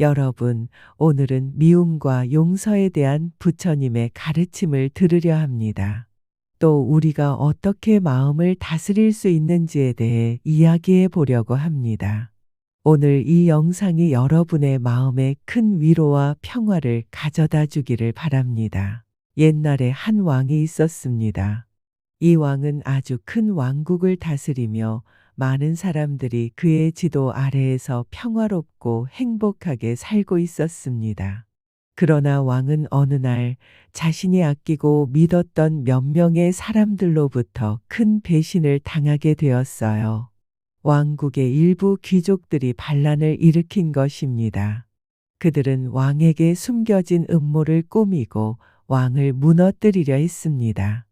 여러분, 오늘은 미움과 용서에 대한 부처님의 가르침을 들으려 합니다. 또 우리가 어떻게 마음을 다스릴 수 있는지에 대해 이야기해 보려고 합니다. 오늘 이 영상이 여러분의 마음에 큰 위로와 평화를 가져다 주기를 바랍니다. 옛날에 한 왕이 있었습니다. 이 왕은 아주 큰 왕국을 다스리며 많은 사람들이 그의 지도 아래에서 평화롭고 행복하게 살고 있었습니다. 그러나 왕은 어느 날 자신이 아끼고 믿었던 몇 명의 사람들로부터 큰 배신을 당하게 되었어요. 왕국의 일부 귀족들이 반란을 일으킨 것입니다. 그들은 왕에게 숨겨진 음모를 꾸미고 왕을 무너뜨리려 했습니다.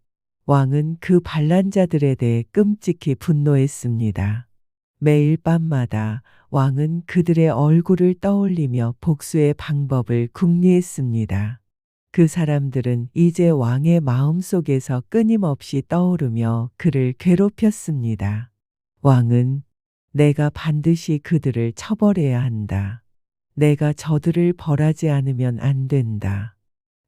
왕은 그 반란자들에 대해 끔찍히 분노했습니다. 매일 밤마다 왕은 그들의 얼굴을 떠올리며 복수의 방법을 궁리했습니다. 그 사람들은 이제 왕의 마음속에서 끊임없이 떠오르며 그를 괴롭혔습니다. 왕은 내가 반드시 그들을 처벌해야 한다. 내가 저들을 벌하지 않으면 안 된다.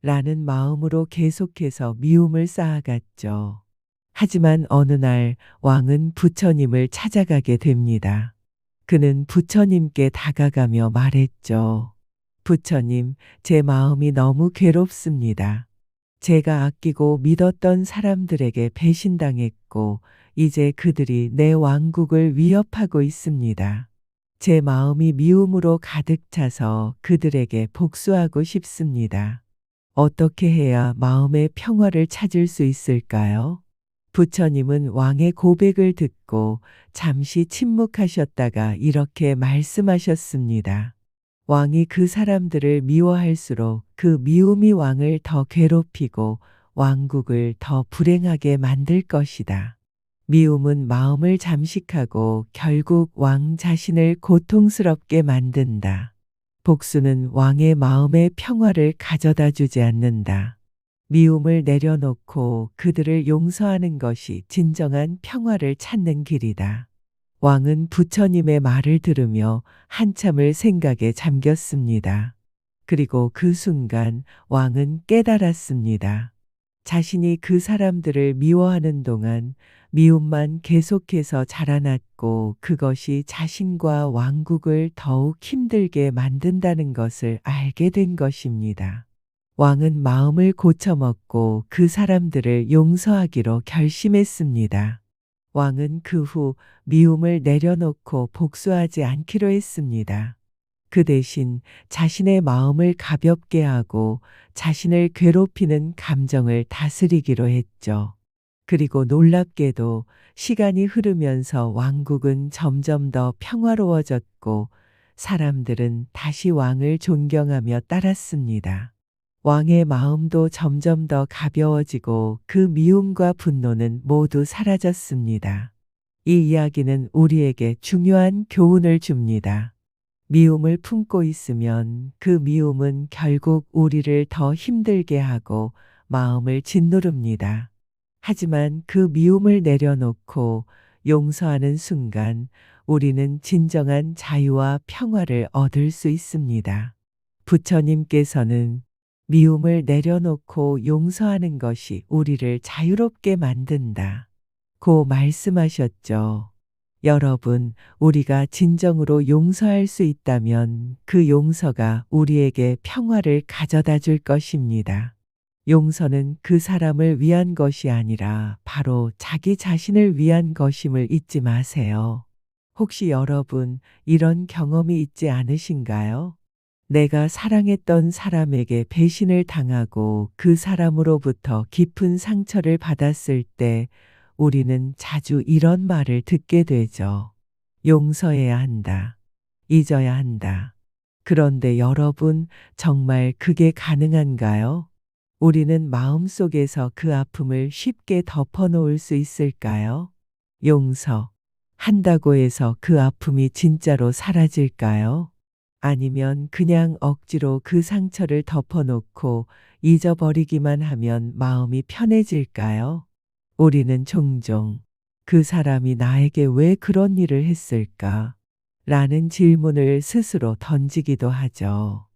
라는 마음으로 계속해서 미움을 쌓아갔죠. 하지만 어느 날 왕은 부처님을 찾아가게 됩니다. 그는 부처님께 다가가며 말했죠. 부처님, 제 마음이 너무 괴롭습니다. 제가 아끼고 믿었던 사람들에게 배신당했고, 이제 그들이 내 왕국을 위협하고 있습니다. 제 마음이 미움으로 가득 차서 그들에게 복수하고 싶습니다. 어떻게 해야 마음의 평화를 찾을 수 있을까요? 부처님은 왕의 고백을 듣고 잠시 침묵하셨다가 이렇게 말씀하셨습니다. 왕이 그 사람들을 미워할수록 그 미움이 왕을 더 괴롭히고 왕국을 더 불행하게 만들 것이다. 미움은 마음을 잠식하고 결국 왕 자신을 고통스럽게 만든다. 복수는 왕의 마음의 평화를 가져다 주지 않는다. 미움을 내려놓고 그들을 용서하는 것이 진정한 평화를 찾는 길이다. 왕은 부처님의 말을 들으며 한참을 생각에 잠겼습니다. 그리고 그 순간 왕은 깨달았습니다. 자신이 그 사람들을 미워하는 동안 미움만 계속해서 자라났고 그것이 자신과 왕국을 더욱 힘들게 만든다는 것을 알게 된 것입니다. 왕은 마음을 고쳐먹고 그 사람들을 용서하기로 결심했습니다. 왕은 그 후 미움을 내려놓고 복수하지 않기로 했습니다. 그 대신 자신의 마음을 가볍게 하고 자신을 괴롭히는 감정을 다스리기로 했죠. 그리고 놀랍게도 시간이 흐르면서 왕국은 점점 더 평화로워졌고 사람들은 다시 왕을 존경하며 따랐습니다. 왕의 마음도 점점 더 가벼워지고 그 미움과 분노는 모두 사라졌습니다. 이 이야기는 우리에게 중요한 교훈을 줍니다. 미움을 품고 있으면 그 미움은 결국 우리를 더 힘들게 하고 마음을 짓누릅니다. 하지만 그 미움을 내려놓고 용서하는 순간 우리는 진정한 자유와 평화를 얻을 수 있습니다. 부처님께서는 미움을 내려놓고 용서하는 것이 우리를 자유롭게 만든다. 고 말씀하셨죠. 여러분, 우리가 진정으로 용서할 수 있다면 그 용서가 우리에게 평화를 가져다 줄 것입니다. 용서는 그 사람을 위한 것이 아니라 바로 자기 자신을 위한 것임을 잊지 마세요. 혹시 여러분 이런 경험이 있지 않으신가요? 내가 사랑했던 사람에게 배신을 당하고 그 사람으로부터 깊은 상처를 받았을 때 우리는 자주 이런 말을 듣게 되죠. 용서해야 한다. 잊어야 한다. 그런데 여러분, 정말 그게 가능한가요? 우리는 마음속에서 그 아픔을 쉽게 덮어놓을 수 있을까요? 용서 한다고 해서 그 아픔이 진짜로 사라질까요? 아니면 그냥 억지로 그 상처를 덮어놓고 잊어버리기만 하면 마음이 편해질까요? 우리는 종종 그 사람이 나에게 왜 그런 일을 했을까? 라는 질문을 스스로 던지기도 하죠.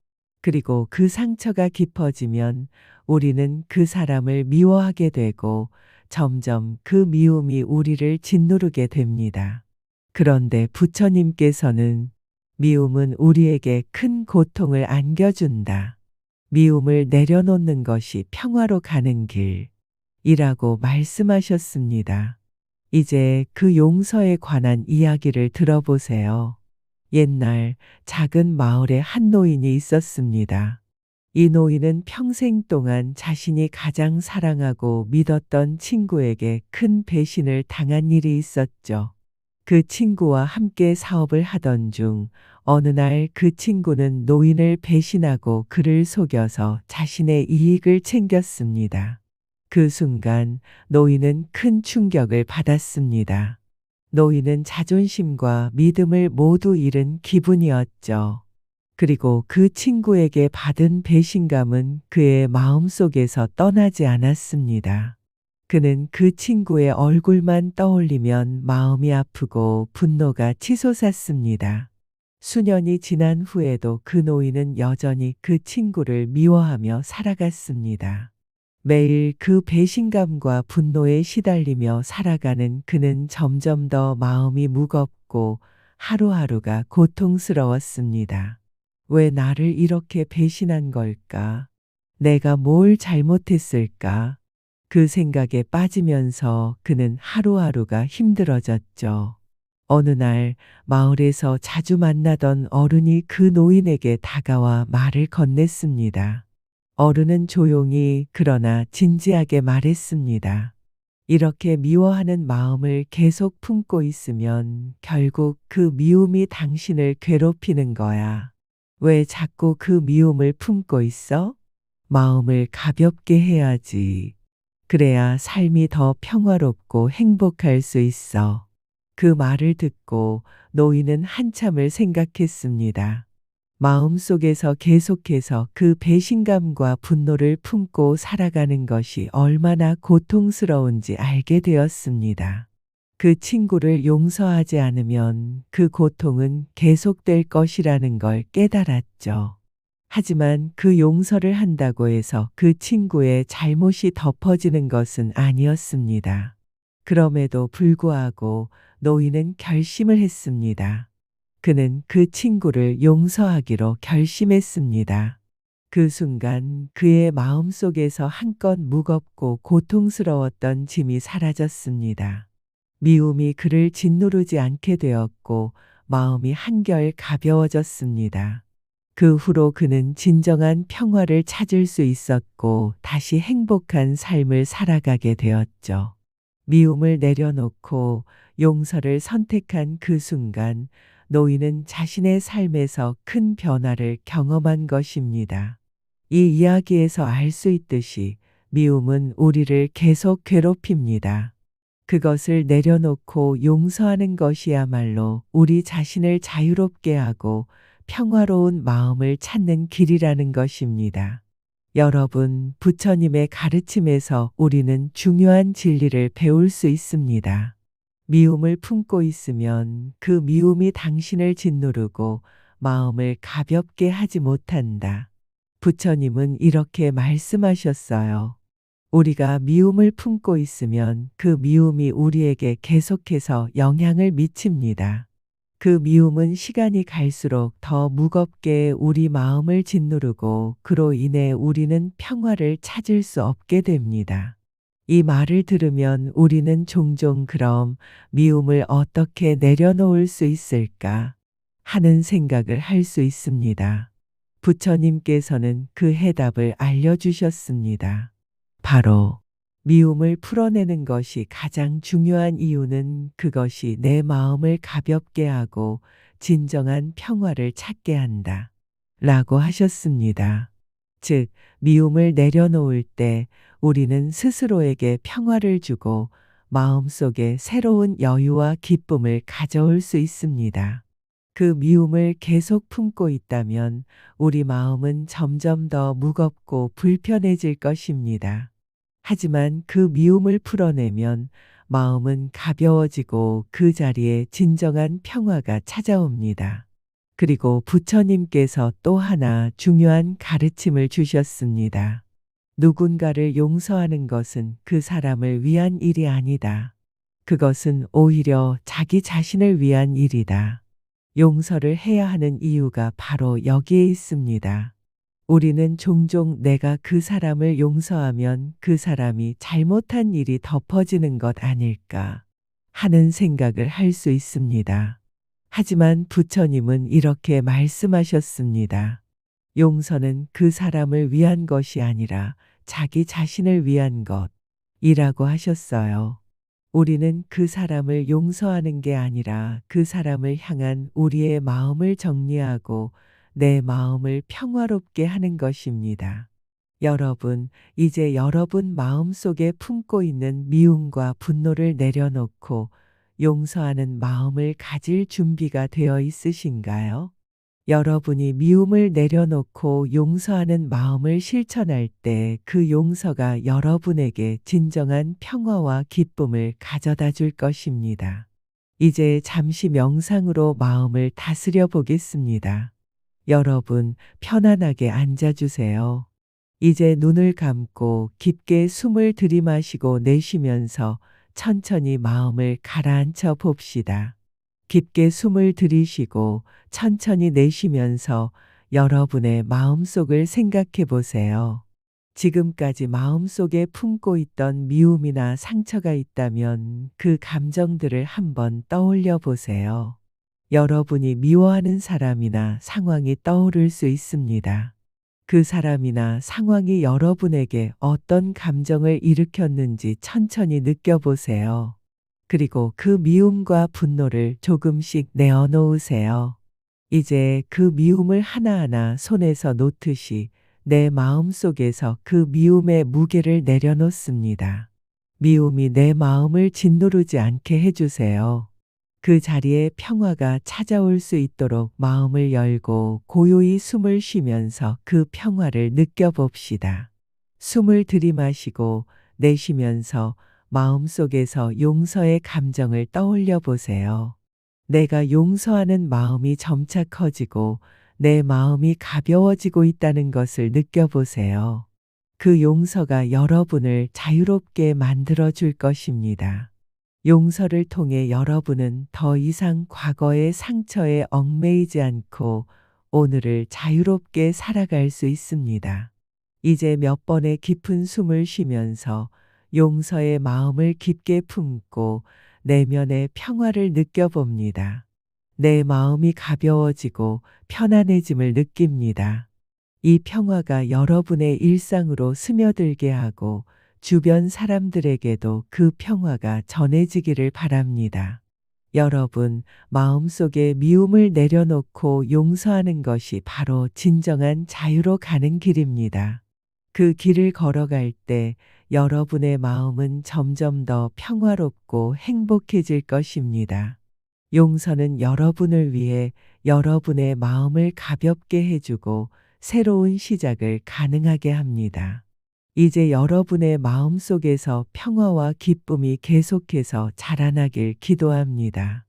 그리고 그 상처가 깊어지면 우리는 그 사람을 미워하게 되고 점점 그 미움이 우리를 짓누르게 됩니다. 그런데 부처님께서는 미움은 우리에게 큰 고통을 안겨준다. 미움을 내려놓는 것이 평화로 가는 길이라고 말씀하셨습니다. 이제 그 용서에 관한 이야기를 들어보세요. 옛날 작은 마을에 한 노인이 있었습니다. 이 노인은 평생 동안 자신이 가장 사랑하고 믿었던 친구에게 큰 배신을 당한 일이 있었죠. 그 친구와 함께 사업을 하던 중 어느 날 그 친구는 노인을 배신하고 그를 속여서 자신의 이익을 챙겼습니다. 그 순간 노인은 큰 충격을 받았습니다. 노인은 자존심과 믿음을 모두 잃은 기분이었죠. 그리고 그 친구에게 받은 배신감은 그의 마음속에서 떠나지 않았습니다. 그는 그 친구의 얼굴만 떠올리면 마음이 아프고 분노가 치솟았습니다. 수년이 지난 후에도 그 노인은 여전히 그 친구를 미워하며 살아갔습니다. 매일 그 배신감과 분노에 시달리며 살아가는 그는 점점 더 마음이 무겁고 하루하루가 고통스러웠습니다. 왜 나를 이렇게 배신한 걸까? 내가 뭘 잘못했을까? 그 생각에 빠지면서 그는 하루하루가 힘들어졌죠. 어느 날 마을에서 자주 만나던 어른이 그 노인에게 다가와 말을 건넸습니다. 어른은 조용히 그러나 진지하게 말했습니다. 이렇게 미워하는 마음을 계속 품고 있으면 결국 그 미움이 당신을 괴롭히는 거야. 왜 자꾸 그 미움을 품고 있어? 마음을 가볍게 해야지. 그래야 삶이 더 평화롭고 행복할 수 있어. 그 말을 듣고 노인은 한참을 생각했습니다. 마음속에서 계속해서 그 배신감과 분노를 품고 살아가는 것이 얼마나 고통스러운지 알게 되었습니다. 그 친구를 용서하지 않으면 그 고통은 계속될 것이라는 걸 깨달았죠. 하지만 그 용서를 한다고 해서 그 친구의 잘못이 덮어지는 것은 아니었습니다. 그럼에도 불구하고 노인은 결심을 했습니다. 그는 그 친구를 용서하기로 결심했습니다. 그 순간 그의 마음속에서 한껏 무겁고 고통스러웠던 짐이 사라졌습니다. 미움이 그를 짓누르지 않게 되었고 마음이 한결 가벼워졌습니다. 그 후로 그는 진정한 평화를 찾을 수 있었고 다시 행복한 삶을 살아가게 되었죠. 미움을 내려놓고 용서를 선택한 그 순간 노인은 자신의 삶에서 큰 변화를 경험한 것입니다. 이 이야기에서 알 수 있듯이 미움은 우리를 계속 괴롭힙니다. 그것을 내려놓고 용서하는 것이야말로 우리 자신을 자유롭게 하고 평화로운 마음을 찾는 길이라는 것입니다. 여러분, 부처님의 가르침에서 우리는 중요한 진리를 배울 수 있습니다. 미움을 품고 있으면 그 미움이 당신을 짓누르고 마음을 가볍게 하지 못한다. 부처님은 이렇게 말씀하셨어요. 우리가 미움을 품고 있으면 그 미움이 우리에게 계속해서 영향을 미칩니다. 그 미움은 시간이 갈수록 더 무겁게 우리 마음을 짓누르고 그로 인해 우리는 평화를 찾을 수 없게 됩니다. 이 말을 들으면 우리는 종종 그럼 미움을 어떻게 내려놓을 수 있을까 하는 생각을 할 수 있습니다. 부처님께서는 그 해답을 알려주셨습니다. 바로 미움을 풀어내는 것이 가장 중요한 이유는 그것이 내 마음을 가볍게 하고 진정한 평화를 찾게 한다. 라고 하셨습니다. 즉, 미움을 내려놓을 때 우리는 스스로에게 평화를 주고 마음속에 새로운 여유와 기쁨을 가져올 수 있습니다. 그 미움을 계속 품고 있다면 우리 마음은 점점 더 무겁고 불편해질 것입니다. 하지만 그 미움을 풀어내면 마음은 가벼워지고 그 자리에 진정한 평화가 찾아옵니다. 그리고 부처님께서 또 하나 중요한 가르침을 주셨습니다. 누군가를 용서하는 것은 그 사람을 위한 일이 아니다. 그것은 오히려 자기 자신을 위한 일이다. 용서를 해야 하는 이유가 바로 여기에 있습니다. 우리는 종종 내가 그 사람을 용서하면 그 사람이 잘못한 일이 덮어지는 것 아닐까 하는 생각을 할 수 있습니다. 하지만 부처님은 이렇게 말씀하셨습니다. 용서는 그 사람을 위한 것이 아니라 자기 자신을 위한 것이라고 하셨어요. 우리는 그 사람을 용서하는 게 아니라 그 사람을 향한 우리의 마음을 정리하고 내 마음을 평화롭게 하는 것입니다. 여러분, 이제 여러분 마음속에 품고 있는 미움과 분노를 내려놓고 용서하는 마음을 가질 준비가 되어 있으신가요? 여러분이 미움을 내려놓고 용서하는 마음을 실천할 때 그 용서가 여러분에게 진정한 평화와 기쁨을 가져다 줄 것입니다. 이제 잠시 명상으로 마음을 다스려 보겠습니다. 여러분, 편안하게 앉아주세요. 이제 눈을 감고 깊게 숨을 들이마시고 내쉬면서 천천히 마음을 가라앉혀 봅시다. 깊게 숨을 들이쉬고 천천히 내쉬면서 여러분의 마음속을 생각해 보세요. 지금까지 마음속에 품고 있던 미움이나 상처가 있다면 그 감정들을 한번 떠올려 보세요. 여러분이 미워하는 사람이나 상황이 떠오를 수 있습니다. 그 사람이나 상황이 여러분에게 어떤 감정을 일으켰는지 천천히 느껴보세요. 그리고 그 미움과 분노를 조금씩 내어놓으세요. 이제 그 미움을 하나하나 손에서 놓듯이 내 마음속에서 그 미움의 무게를 내려놓습니다. 미움이 내 마음을 짓누르지 않게 해주세요. 그 자리에 평화가 찾아올 수 있도록 마음을 열고 고요히 숨을 쉬면서 그 평화를 느껴봅시다. 숨을 들이마시고 내쉬면서 마음속에서 용서의 감정을 떠올려 보세요. 내가 용서하는 마음이 점차 커지고 내 마음이 가벼워지고 있다는 것을 느껴보세요. 그 용서가 여러분을 자유롭게 만들어 줄 것입니다. 용서를 통해 여러분은 더 이상 과거의 상처에 얽매이지 않고 오늘을 자유롭게 살아갈 수 있습니다. 이제 몇 번의 깊은 숨을 쉬면서 용서의 마음을 깊게 품고 내면의 평화를 느껴봅니다. 내 마음이 가벼워지고 편안해짐을 느낍니다. 이 평화가 여러분의 일상으로 스며들게 하고 주변 사람들에게도 그 평화가 전해지기를 바랍니다. 여러분, 마음속에 미움을 내려놓고 용서하는 것이 바로 진정한 자유로 가는 길입니다. 그 길을 걸어갈 때 여러분의 마음은 점점 더 평화롭고 행복해질 것입니다. 용서는 여러분을 위해 여러분의 마음을 가볍게 해주고 새로운 시작을 가능하게 합니다. 이제 여러분의 마음속에서 평화와 기쁨이 계속해서 자라나길 기도합니다.